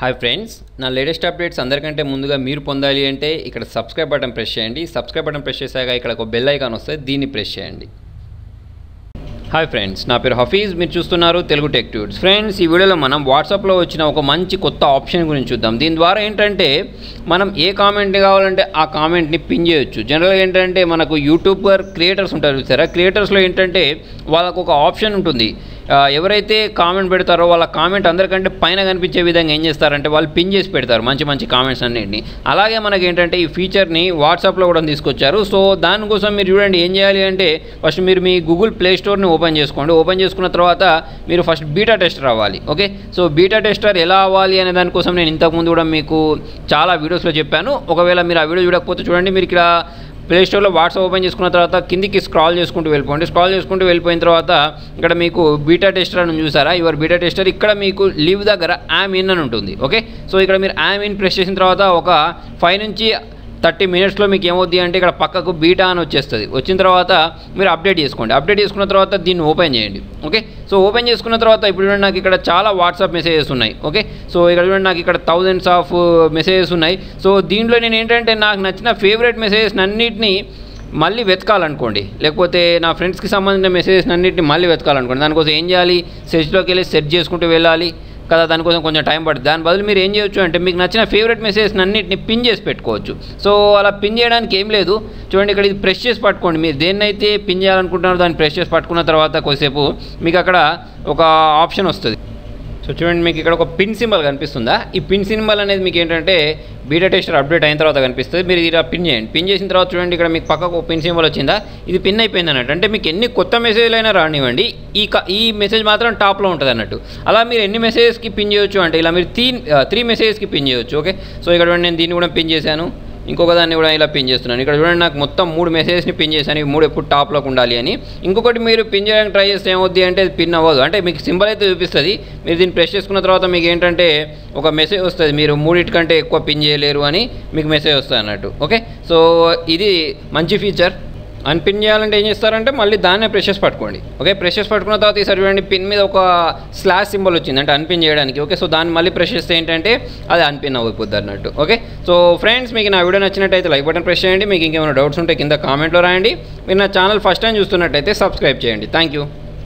Hi friends, నా latest updates అందరికంటే ముందుగా మీరు పొందాలి అంటే ఇక్కడ సబ్స్క్రైబ్ బటన్ ప్రెస్ చేయండి. సబ్స్క్రైబ్ బటన్ ప్రెస్ చేశాక ఇక్కడ ఒక బెల్ ఐకాన్ వస్తుంది, దీన్ని ప్రెస్ చేయండి. హాయ్ ఫ్రెండ్స్, నా పేరు హఫీజ్, మీరు చూస్తున్నారు తెలుగు టెక్ ట్యూట్స్. ఫ్రెండ్స్, ఈ వీడియోలో మనం వాట్సాప్లో వచ్చిన ఒక మంచి కొత్త ఆప్షన్ గురించి చూద్దాం. దీని ద్వారా ఏంటంటే మనం ఏ కామెంట్ కావాలంటే ఆ కామెంట్ని పిన్ చేయొచ్చు. జనరల్గా ఏంటంటే మనకు యూట్యూబర్ క్రియేటర్స్ ఉంటారు చూసారా, క్రియేటర్స్లో ఏంటంటే వాళ్ళకు ఒక ఆప్షన్ ఉంటుంది. ఎవరైతే కామెంట్ పెడతారో వాళ్ళ కామెంట్ అందరికంటే పైన కనిపించే విధంగా ఏం చేస్తారంటే వాళ్ళు పిన్ చేసి పెడతారు మంచి మంచి కామెంట్స్ అన్నింటినీ. అలాగే మనకి ఏంటంటే ఈ ఫీచర్ని వాట్సాప్లో కూడా తీసుకొచ్చారు. సో దానికోసం మీరు చూడండి ఏం చేయాలి అంటే ఫస్ట్ మీరు మీ గూగుల్ ప్లే స్టోర్ని ఓపెన్ చేసుకోండి. ఓపెన్ చేసుకున్న తర్వాత మీరు ఫస్ట్ బీటా టెస్టర్ అవ్వాలి. ఓకే, సో బీటా టెస్టర్ ఎలా అవ్వాలి అనే దానికోసం నేను ఇంతకుముందు కూడా మీకు చాలా వీడియోస్లో చెప్పాను. ఒకవేళ మీరు ఆ వీడియో చూడకపోతే చూడండి. మీరు ఇక్కడ ప్లే స్టోర్లో వాట్సాప్ ఓపెన్ చేసుకున్న తర్వాత కిందికి స్క్రాల్ చేసుకుంటూ వెళ్ళిపోండి. స్క్రాల్ చేసుకుంటూ వెళ్ళిపోయిన తర్వాత ఇక్కడ మీకు బీటా టెస్టర్ అని చూసారా, యువర్ బీటా టెస్టర్. ఇక్కడ మీకు లీవ్ దగ్గర యామ్ ఇన్ అని ఉంటుంది. ఓకే, సో ఇక్కడ మీరు యామ్ ఇన్ ప్రెస్ చేసిన తర్వాత ఒక 5 నుంచి 30 మినిట్స్లో మీకు ఏమవుద్ది అంటే ఇక్కడ పక్కకు బీటా అని వచ్చేస్తుంది. వచ్చిన తర్వాత మీరు అప్డేట్ చేసుకోండి. అప్డేట్ చేసుకున్న తర్వాత దీన్ని ఓపెన్ చేయండి. ఓకే, సో ఓపెన్ చేసుకున్న తర్వాత ఇప్పుడు చూడండి నాకు ఇక్కడ చాలా వాట్సాప్ మెసేజెస్ ఉన్నాయి. ఓకే, సో ఇక్కడ చూడండి నాకు ఇక్కడ థౌజండ్స్ ఆఫ్ మెసేజెస్ ఉన్నాయి. సో దీంట్లో నేను ఏంటంటే నాకు నచ్చిన ఫేవరెట్ మెసేజెస్ అన్నింటినీ మళ్ళీ వెతకాలనుకోండి, లేకపోతే నా ఫ్రెండ్స్కి సంబంధించిన మెసేజెస్ అన్నింటినీ మళ్ళీ వెతకాలనుకోండి. దానికోసం ఏం చేయాలి, సెర్చ్లోకి వెళ్ళి సెర్చ్ చేసుకుంటూ వెళ్ళాలి కదా, దానికోసం కొంచెం టైం పడుతుంది. దాని బదులు మీరు ఏం చేయొచ్చు అంటే మీకు నచ్చిన ఫేవరెట్ మెసేజెస్ అన్నింటిని పిన్ చేసి పెట్టుకోవచ్చు. సో అలా పిన్ చేయడానికి ఏం లేదు, చూడండి ఇక్కడ ఇది ప్రెస్ చేసి పట్టుకోండి. మీరు దేన్నైతే పిన్ చేయాలనుకుంటున్నారో దాన్ని ప్రెస్ చేసి పట్టుకున్న తర్వాత కొద్దిసేపు మీకు అక్కడ ఒక ఆప్షన్ వస్తుంది. సో చూడండి మీకు ఇక్కడ ఒక పిన్ సింబల్ కనిపిస్తుందా. ఈ పిన్ సింబల్ అనేది మీకు ఏంటంటే బీటా టెస్టర్ అప్డేట్ అయిన తర్వాత కనిపిస్తుంది. మీరు ఇలా పిన్ చేయండి. పిన్ చేసిన తర్వాత చూడండి ఇక్కడ మీకు పక్కకు ఒక పిన్ సింబల్ వచ్చిందా, ఇది పిన్ అయిపోయింది అన్నట్టు. అంటే మీకు ఎన్ని కొత్త మెసేజ్లు అయినా రానివ్వండి, ఈ మెసేజ్ మాత్రం టాప్లో ఉంటుంది అన్నట్టు. అలా మీరు ఎన్ని మెసేజెస్కి పిన్ చేయొచ్చు అంటే ఇలా మీరు 3 మెసేజెస్కి పిన్ చేయొచ్చు. ఓకే, సో ఇక్కడ నేను దీన్ని కూడా పిన్ చేశాను, ఇంకొక దాన్ని కూడా ఇలా పిన్ చేస్తున్నాను. ఇక్కడ చూడండి నాకు మొత్తం 3 మెసేజెస్ని పిన్ చేశాను. ఈ 3 ఎప్పుడు టాప్లోకి ఉండాలి అని. ఇంకొకటి మీరు పిన్ చేయడానికి ట్రై చేస్తే ఏమవుద్ది అంటే అది పిన్ అవ్వదు. అంటే మీకు సింబల్ అయితే చూపిస్తుంది. మీరు దీన్ని ప్రెస్ చేసుకున్న తర్వాత మీకు ఏంటంటే ఒక మెసేజ్ వస్తుంది, మీరు 3 కంటే ఎక్కువ పిన్ చేయలేరు అని మీకు మెసేజ్ వస్తుంది అన్నట్టు. ఓకే, సో ఇది మంచి ఫీచర్. అన్పిన్ చేయాలంటే ఏం చేస్తారంటే మళ్ళీ దాన్నే ప్రెస్ చేసి పట్టుకోండి. ఓకే, ప్రెస్ చేసి పట్టుకున్న తర్వాత ఈసారి చూడండి పిన్ మీద ఒక స్లాష్ సింబల్ వచ్చింది అంటే అన్పిన్ చేయడానికి. ఓకే, సో దాన్ని మళ్ళీ ప్రెస్ చేస్తే ఏంటంటే అది అన్పిన్ అయిపోద్ది అన్నట్టు. ఓకే, సో ఫ్రెండ్స్ మీకు నా వీడియో నచ్చినట్టయితే లైక్ బటన్ ప్రెస్ చేయండి. మీకు ఇంకేమైనా డౌట్స్ ఉంటే కింద కామెంట్లో రాయండి. మీరు నా ఛానల్ ఫస్ట్ టైం చూస్తున్నట్టయితే సబ్స్క్రైబ్ చేయండి. Thank you.